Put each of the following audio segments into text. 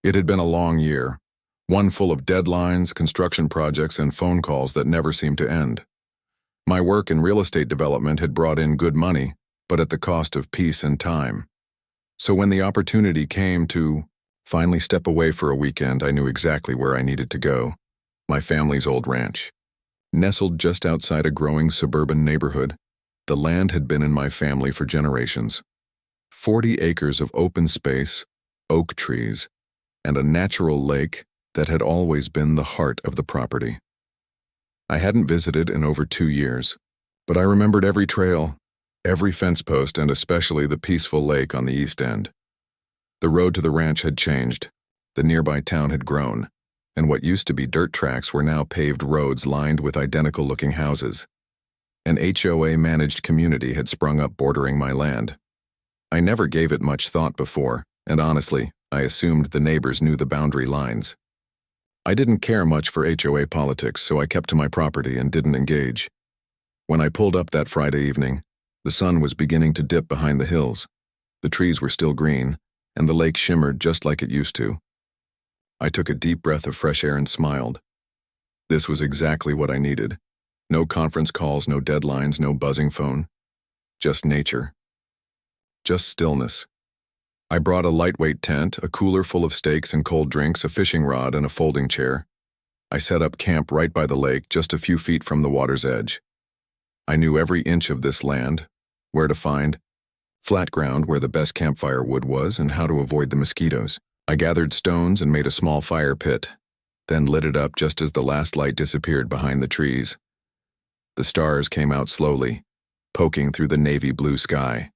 It had been a long year, one full of deadlines, construction projects, and phone calls that never seemed to end. My work in real estate development had brought in good money, but at the cost of peace and time. So when the opportunity came to finally step away for a weekend, I knew exactly where I needed to go: my family's old ranch. Nestled just outside a growing suburban neighborhood, the land had been in my family for generations. 40 acres of open space, oak trees, and a natural lake that had always been the heart of the property. I hadn't visited in over 2 years, but I remembered every trail, every fence post, and especially the peaceful lake on the east end. The road to the ranch had changed, the nearby town had grown, and what used to be dirt tracks were now paved roads lined with identical-looking houses. An HOA-managed community had sprung up bordering my land. I never gave it much thought before, and honestly, I assumed the neighbors knew the boundary lines. I didn't care much for HOA politics, so I kept to my property and didn't engage. When I pulled up that Friday evening, the sun was beginning to dip behind the hills. The trees were still green, and the lake shimmered just like it used to. I took a deep breath of fresh air and smiled. This was exactly what I needed. No conference calls, no deadlines, no buzzing phone. Just nature. Just stillness. I brought a lightweight tent, a cooler full of steaks and cold drinks, a fishing rod, and a folding chair. I set up camp right by the lake, just a few feet from the water's edge. I knew every inch of this land, where to find flat ground where the best campfire wood was, and how to avoid the mosquitoes. I gathered stones and made a small fire pit, then lit it up just as the last light disappeared behind the trees. The stars came out slowly, poking through the navy blue sky.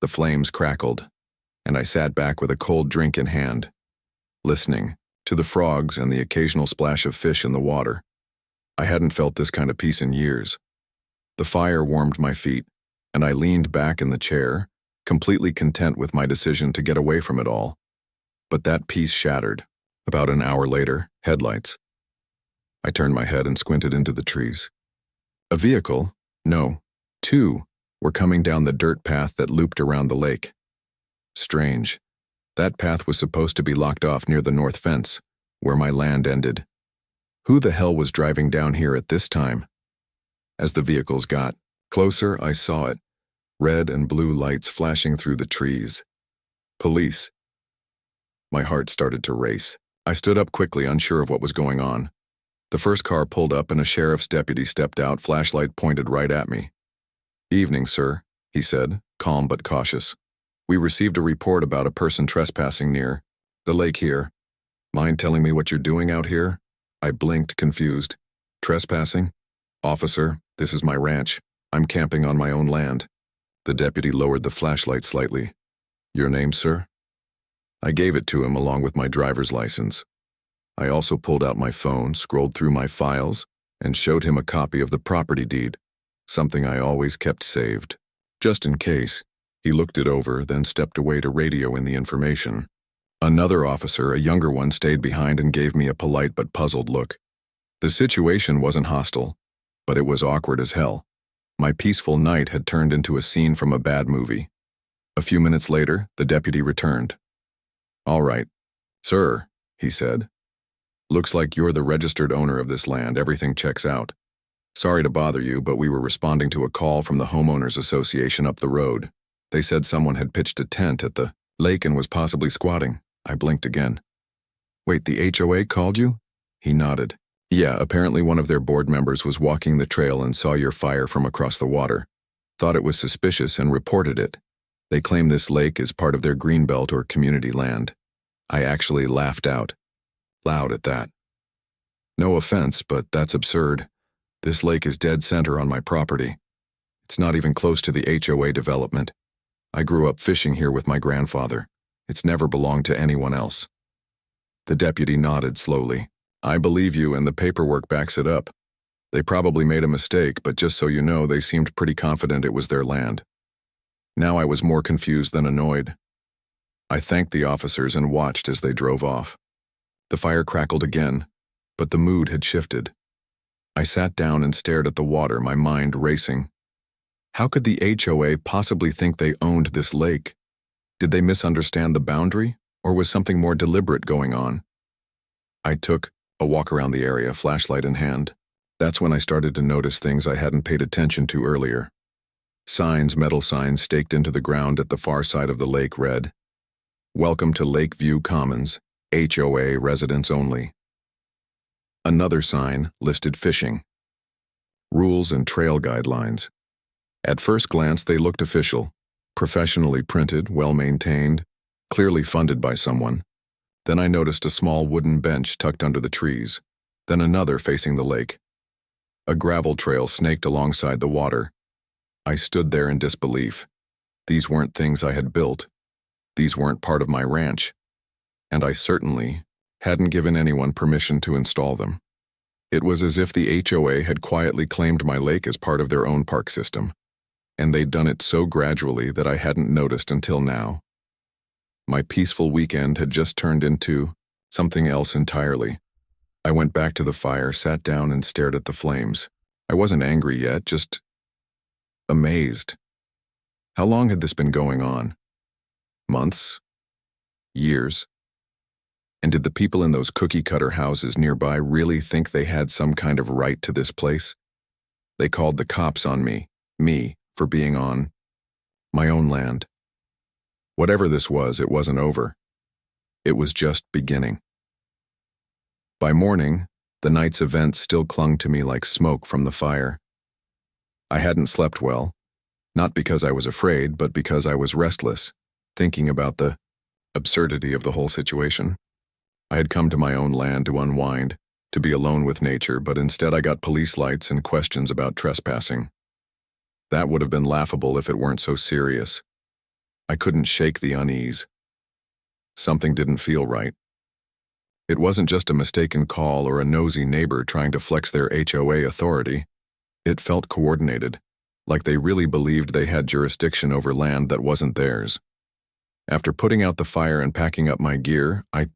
The flames crackled, and I sat back with a cold drink in hand, listening to the frogs and the occasional splash of fish in the water. I hadn't felt this kind of peace in years. The fire warmed my feet, and I leaned back in the chair, completely content with my decision to get away from it all. But that peace shattered. About an hour later, headlights. I turned my head and squinted into the trees. A vehicle, no, 2, were coming down the dirt path that looped around the lake. Strange. That path was supposed to be locked off near the north fence, where my land ended. Who the hell was driving down here at this time? As the vehicles got closer, I saw it. Red and blue lights flashing through the trees. Police. My heart started to race. I stood up quickly, unsure of what was going on. The first car pulled up and a sheriff's deputy stepped out, flashlight pointed right at me. "Evening, sir," he said, calm but cautious. "We received a report about a person trespassing near the lake here. Mind telling me what you're doing out here?" I blinked, confused. "Trespassing? Officer, this is my ranch. I'm camping on my own land." The deputy lowered the flashlight slightly. "Your name, sir?" I gave it to him along with my driver's license. I also pulled out my phone, scrolled through my files, and showed him a copy of the property deed, something I always kept saved. Just in case. He looked it over, then stepped away to radio in the information. Another officer, a younger one, stayed behind and gave me a polite but puzzled look. The situation wasn't hostile, but it was awkward as hell. My peaceful night had turned into a scene from a bad movie. A few minutes later, the deputy returned. "All right, sir," he said. "Looks like you're the registered owner of this land. Everything checks out. Sorry to bother you, but we were responding to a call from the Homeowners Association up the road. They said someone had pitched a tent at the lake and was possibly squatting." I blinked again. "Wait, the HOA called you?" He nodded. "Yeah, apparently one of their board members was walking the trail and saw your fire from across the water. Thought it was suspicious and reported it. They claim this lake is part of their greenbelt or community land." I actually laughed out loud at that. "No offense, but that's absurd. This lake is dead center on my property. It's not even close to the HOA development. I grew up fishing here with my grandfather. It's never belonged to anyone else." The deputy nodded slowly. "I believe you, and the paperwork backs it up. They probably made a mistake, but just so you know, they seemed pretty confident it was their land." Now I was more confused than annoyed. I thanked the officers and watched as they drove off. The fire crackled again, but the mood had shifted. I sat down and stared at the water, my mind racing. How could the HOA possibly think they owned this lake? Did they misunderstand the boundary, Or was something more deliberate going on? I took a walk around the area, flashlight in hand. That's when I started to notice things I hadn't paid attention to earlier. Metal signs staked into the ground at the far side of the lake read, "Welcome to Lakeview Commons, HOA residents only." Another sign listed fishing. Rules and trail guidelines. At first glance, they looked official, professionally printed, well-maintained, clearly funded by someone. Then I noticed a small wooden bench tucked under the trees, then another facing the lake. A gravel trail snaked alongside the water. I stood there in disbelief. These weren't things I had built. These weren't part of my ranch. And I certainly hadn't given anyone permission to install them. It was as if the HOA had quietly claimed my lake as part of their own park system, and they'd done it so gradually that I hadn't noticed until now. My peaceful weekend had just turned into something else entirely. I went back to the fire, sat down, and stared at the flames. I wasn't angry yet, just amazed. How long had this been going on? Months? Years? And did the people in those cookie-cutter houses nearby really think they had some kind of right to this place? They called the cops on me, for being on my own land. Whatever this was, it wasn't over. It was just beginning. By morning, the night's events still clung to me like smoke from the fire. I hadn't slept well, not because I was afraid, but because I was restless, thinking about the absurdity of the whole situation. I had come to my own land to unwind, to be alone with nature, but instead I got police lights and questions about trespassing. That would have been laughable if it weren't so serious. I couldn't shake the unease. Something didn't feel right. It wasn't just a mistaken call or a nosy neighbor trying to flex their HOA authority. It felt coordinated, like they really believed they had jurisdiction over land that wasn't theirs. After putting out the fire and packing up my gear, I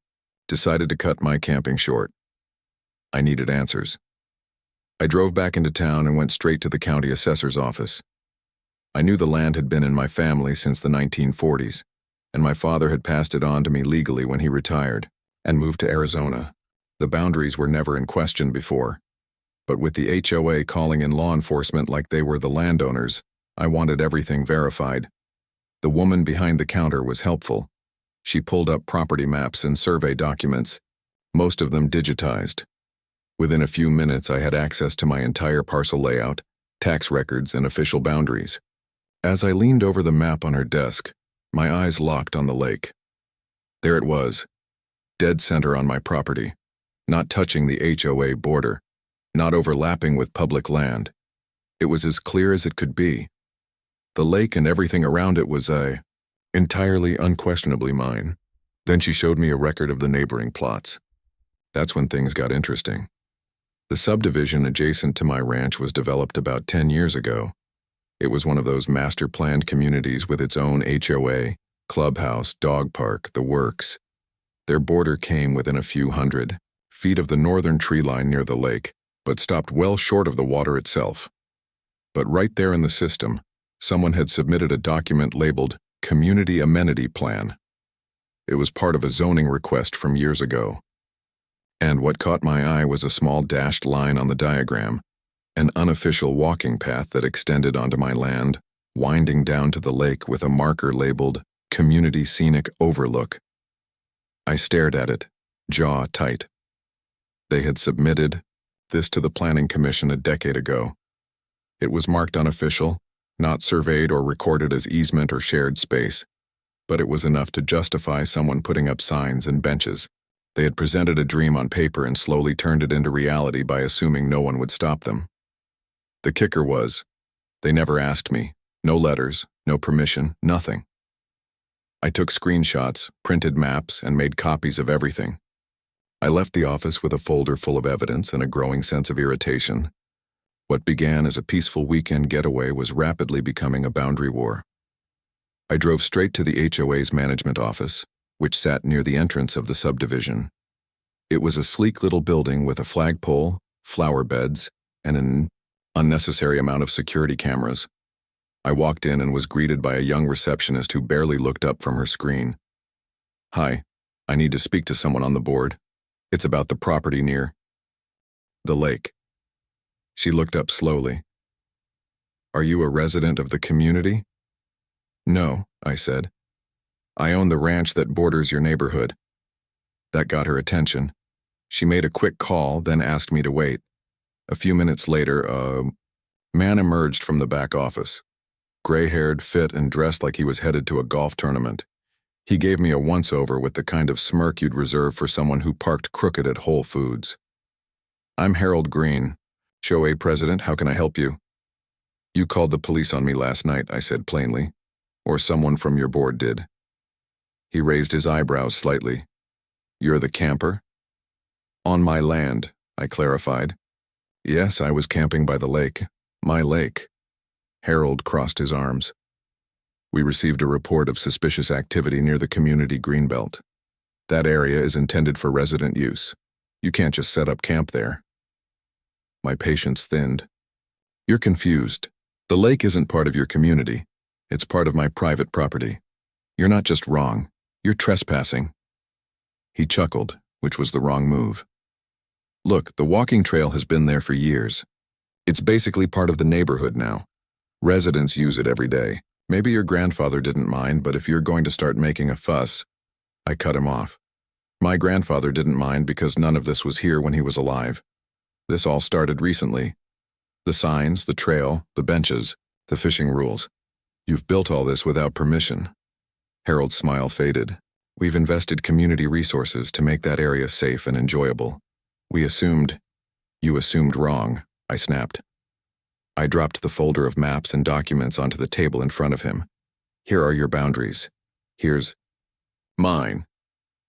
decided to cut my camping short. I needed answers. I drove back into town and went straight to the county assessor's office. I knew the land had been in my family since the 1940s, and my father had passed it on to me legally when he retired and moved to Arizona. The boundaries were never in question before. But with the HOA calling in law enforcement like they were the landowners, I wanted everything verified. The woman behind the counter was helpful. She pulled up property maps and survey documents, most of them digitized. Within a few minutes, I had access to my entire parcel layout, tax records, and official boundaries. As I leaned over the map on her desk, my eyes locked on the lake. There it was, dead center on my property, not touching the HOA border, not overlapping with public land. It was as clear as it could be. The lake and everything around it was entirely unquestionably mine. Then she showed me a record of the neighboring plots. That's when things got interesting. The subdivision adjacent to my ranch was developed about 10 years ago. It was one of those master-planned communities with its own HOA, clubhouse, dog park, the works. Their border came within a few hundred feet of the northern tree line near the lake, but stopped well short of the water itself. But right there in the system, someone had submitted a document labeled Community Amenity Plan. It was part of a zoning request from years ago. And what caught my eye was a small dashed line on the diagram, an unofficial walking path that extended onto my land, winding down to the lake with a marker labeled Community Scenic Overlook. I stared at it, jaw tight. They had submitted this to the Planning Commission a decade ago. It was marked unofficial, not surveyed or recorded as easement or shared space, but it was enough to justify someone putting up signs and benches. They had presented a dream on paper and slowly turned it into reality by assuming no one would stop them. The kicker was, they never asked me, no letters, no permission, nothing. I took screenshots, printed maps, and made copies of everything. I left the office with a folder full of evidence and a growing sense of irritation. What began as a peaceful weekend getaway was rapidly becoming a boundary war. I drove straight to the HOA's management office, which sat near the entrance of the subdivision. It was a sleek little building with a flagpole, flower beds, and an unnecessary amount of security cameras. I walked in and was greeted by a young receptionist who barely looked up from her screen. "Hi, I need to speak to someone on the board. It's about the property near the lake. She looked up slowly. Are you a resident of the community? No, I said. I own the ranch that borders your neighborhood. That got her attention. She made a quick call, then asked me to wait. A few minutes later, a man emerged from the back office. Gray-haired, fit, and dressed like he was headed to a golf tournament. He gave me a once-over with the kind of smirk you'd reserve for someone who parked crooked at Whole Foods. I'm Harold Green, HOA president. How can I help you? You called the police on me last night, I said plainly. Or someone from your board did. He raised his eyebrows slightly. You're the camper? On my land, I clarified. Yes, I was camping by the lake. My lake. Harold crossed his arms. We received a report of suspicious activity near the community greenbelt. That area is intended for resident use. You can't just set up camp there. My patience thinned. You're confused. The lake isn't part of your community. It's part of my private property. You're not just wrong. You're trespassing. He chuckled, which was the wrong move. Look, the walking trail has been there for years. It's basically part of the neighborhood now. Residents use it every day. Maybe your grandfather didn't mind, but if you're going to start making a fuss, I cut him off. My grandfather didn't mind because none of this was here when he was alive. This all started recently. The signs, the trail, the benches, the fishing rules. You've built all this without permission. Harold's smile faded. We've invested community resources to make that area safe and enjoyable. You assumed wrong, I snapped. I dropped the folder of maps and documents onto the table in front of him. Here are your boundaries. Here's mine.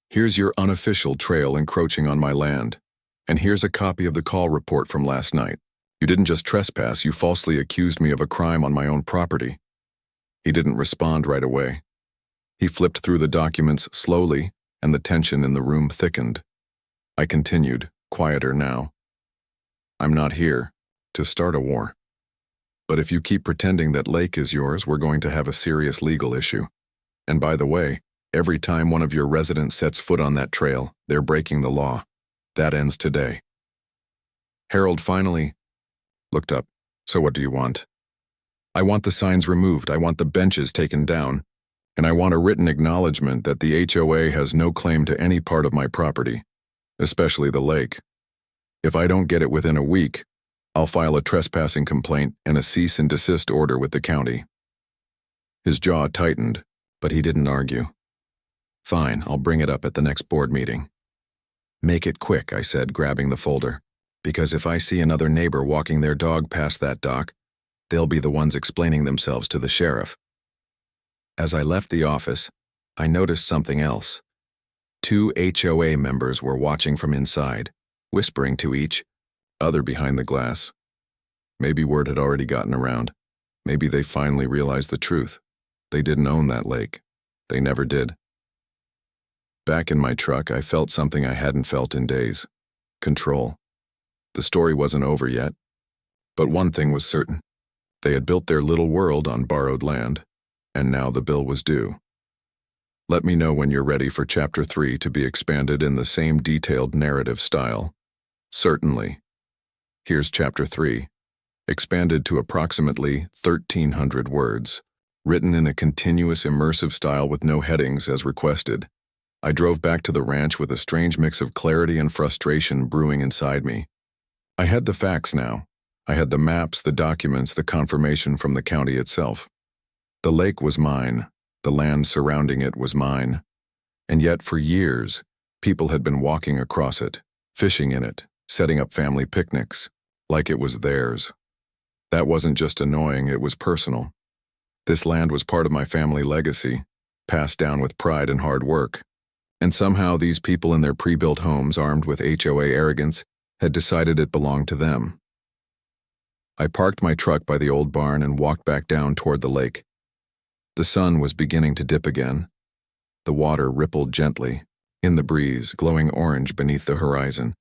Here's your unofficial trail encroaching on my land. And here's a copy of the call report from last night. You didn't just trespass, you falsely accused me of a crime on my own property. He didn't respond right away. He flipped through the documents slowly, and the tension in the room thickened. I continued, quieter now. I'm not here to start a war. But if you keep pretending that lake is yours, we're going to have a serious legal issue. And by the way, every time one of your residents sets foot on that trail, they're breaking the law. That ends today. Harold finally looked up. So what do you want? I want the signs removed, I want the benches taken down, and I want a written acknowledgement that the HOA has no claim to any part of my property, especially the lake. If I don't get it within a week, I'll file a trespassing complaint and a cease and desist order with the county. His jaw tightened, but he didn't argue. Fine, I'll bring it up at the next board meeting. Make it quick, I said, grabbing the folder, because if I see another neighbor walking their dog past that dock, they'll be the ones explaining themselves to the sheriff. As I left the office, I noticed something else. 2 HOA members were watching from inside, whispering to each other behind the glass. Maybe word had already gotten around. Maybe they finally realized the truth. They didn't own that lake. They never did. Back in my truck, I felt something I hadn't felt in days. Control. The story wasn't over yet. But one thing was certain. They had built their little world on borrowed land, and now the bill was due. Let me know when you're ready for Chapter 3 to be expanded in the same detailed narrative style. Certainly. Here's Chapter 3, expanded to approximately 1,300 words, written in a continuous immersive style with no headings as requested. I drove back to the ranch with a strange mix of clarity and frustration brewing inside me. I had the facts now. I had the maps, the documents, the confirmation from the county itself. The lake was mine. The land surrounding it was mine. And yet for years, people had been walking across it, fishing in it, setting up family picnics, like it was theirs. That wasn't just annoying, it was personal. This land was part of my family legacy, passed down with pride and hard work. And somehow these people in their pre-built homes, armed with HOA arrogance, had decided it belonged to them. I parked my truck by the old barn and walked back down toward the lake. The sun was beginning to dip again. The water rippled gently, in the breeze, glowing orange beneath the horizon.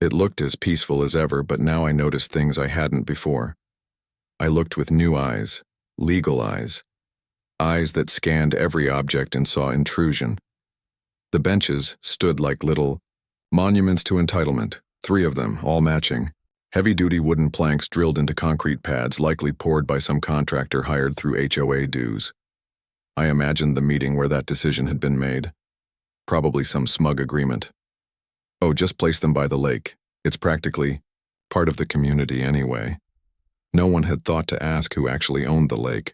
It looked as peaceful as ever, but now I noticed things I hadn't before. I looked with new eyes, legal eyes that scanned every object and saw intrusion. The benches stood like little monuments to entitlement, 3 of them, all matching. Heavy-duty wooden planks drilled into concrete pads, likely poured by some contractor hired through HOA dues. I imagined the meeting where that decision had been made. Probably some smug agreement. Oh, just place them by the lake. It's practically part of the community anyway. No one had thought to ask who actually owned the lake.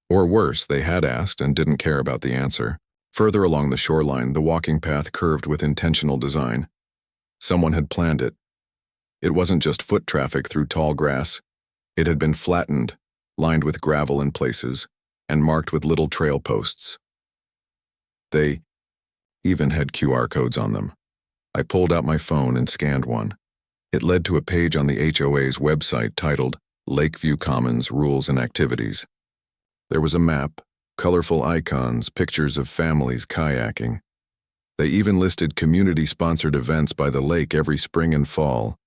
Or worse, they had asked and didn't care about the answer. Further along the shoreline, the walking path curved with intentional design. Someone had planned it. It wasn't just foot traffic through tall grass. It had been flattened, lined with gravel in places, and marked with little trail posts. They even had QR codes on them. I pulled out my phone and scanned one. It led to a page on the HOA's website titled Lakeview Commons Rules and Activities. There was a map, colorful icons, pictures of families kayaking. They even listed community-sponsored events by the lake every spring and fall.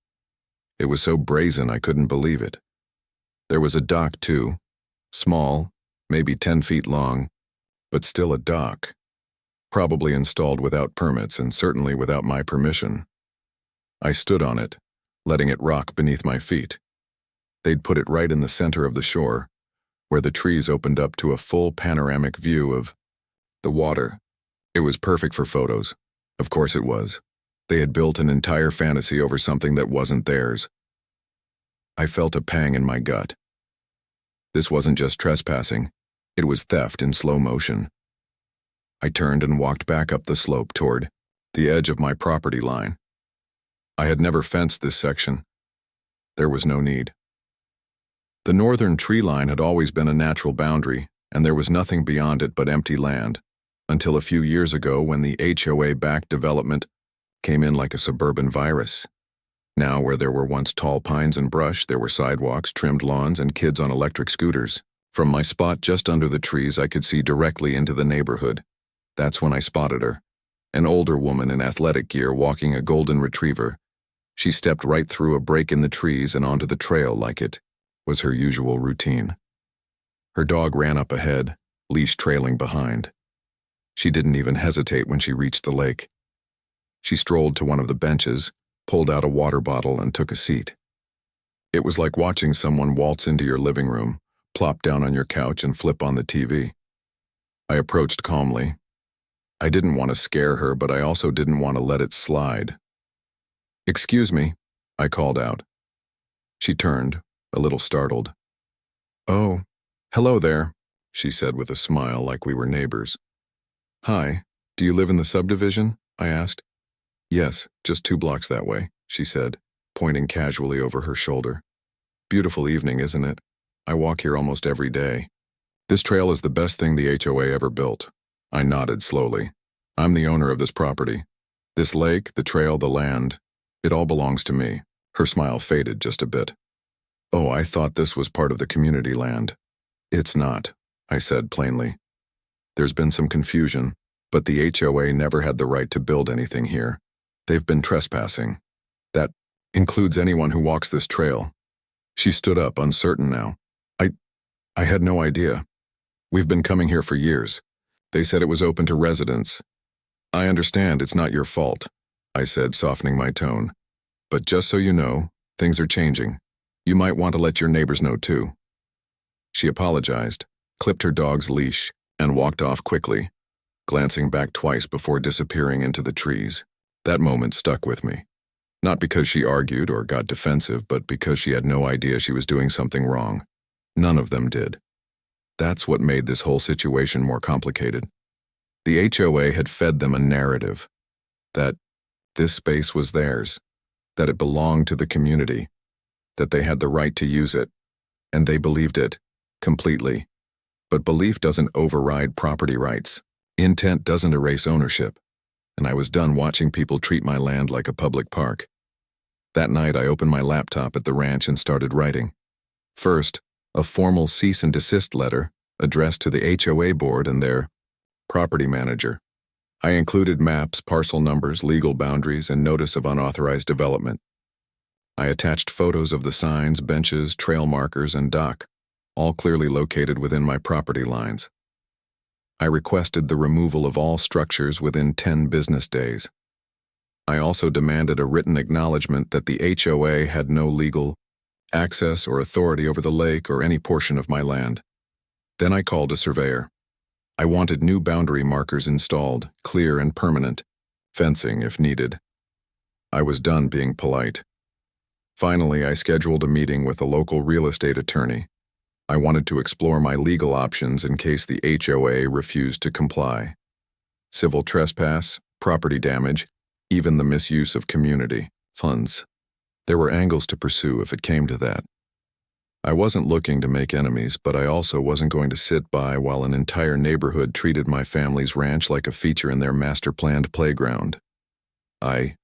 It was so brazen I couldn't believe it. There was a dock too, small, maybe 10 feet long, but still a dock. Probably installed without permits and certainly without my permission. I stood on it, letting it rock beneath my feet. They'd put it right in the center of the shore, where the trees opened up to a full panoramic view of the water. It was perfect for photos. Of course it was. They had built an entire fantasy over something that wasn't theirs. I felt a pang in my gut. This wasn't just trespassing. It was theft in slow motion. I turned and walked back up the slope toward the edge of my property line. I had never fenced this section. There was no need. The northern tree line had always been a natural boundary, and there was nothing beyond it but empty land, until a few years ago when the HOA-backed development came in like a suburban virus. Now, where there were once tall pines and brush, there were sidewalks, trimmed lawns, and kids on electric scooters. From my spot just under the trees, I could see directly into the neighborhood. That's when I spotted her, an older woman in athletic gear walking a golden retriever. She stepped right through a break in the trees and onto the trail like it was her usual routine. Her dog ran up ahead, leash trailing behind. She didn't even hesitate when she reached the lake. She strolled to one of the benches, pulled out a water bottle, and took a seat. It was like watching someone waltz into your living room, plop down on your couch, and flip on the TV. I approached calmly. I didn't want to scare her, but I also didn't want to let it slide. "Excuse me," I called out. She turned, a little startled. "Oh, hello there," she said with a smile like we were neighbors. "Hi, do you live in the subdivision?" I asked. "Yes, just 2 blocks that way," she said, pointing casually over her shoulder. "Beautiful evening, isn't it? I walk here almost every day. This trail is the best thing the HOA ever built." I nodded slowly. "I'm the owner of this property. This lake, the trail, the land, it all belongs to me." Her smile faded just a bit. "Oh, I thought this was part of the community land." "It's not," I said plainly. "There's been some confusion, but the HOA never had the right to build anything here. They've been trespassing. That includes anyone who walks this trail." She stood up, uncertain now. I had no idea. We've been coming here for years. They said it was open to residents. "I understand it's not your fault," I said, softening my tone. "But just so you know, things are changing. You might want to let your neighbors know too." She apologized, clipped her dog's leash, and walked off quickly, glancing back twice before disappearing into the trees. That moment stuck with me. Not because she argued or got defensive, but because she had no idea she was doing something wrong. None of them did. That's what made this whole situation more complicated. The HOA had fed them a narrative that this space was theirs, that it belonged to the community, that they had the right to use it, and they believed it completely. But belief doesn't override property rights. Intent doesn't erase ownership. And I was done watching people treat my land like a public park. That night, I opened my laptop at the ranch and started writing. First, a formal cease and desist letter addressed to the HOA board and their property manager. I included maps, parcel numbers, legal boundaries, and notice of unauthorized development. I attached photos of the signs, benches, trail markers, and dock, all clearly located within my property lines. I requested the removal of all structures within 10 business days. I also demanded a written acknowledgement that the HOA had no legal access or authority over the lake or any portion of my land. Then I called a surveyor. I wanted new boundary markers installed, clear and permanent, fencing if needed. I was done being polite. Finally, I scheduled a meeting with a local real estate attorney. I wanted to explore my legal options in case the HOA refused to comply. Civil trespass, property damage, even the misuse of community funds. There were angles to pursue if it came to that. I wasn't looking to make enemies, but I also wasn't going to sit by while an entire neighborhood treated my family's ranch like a feature in their master-planned playground. I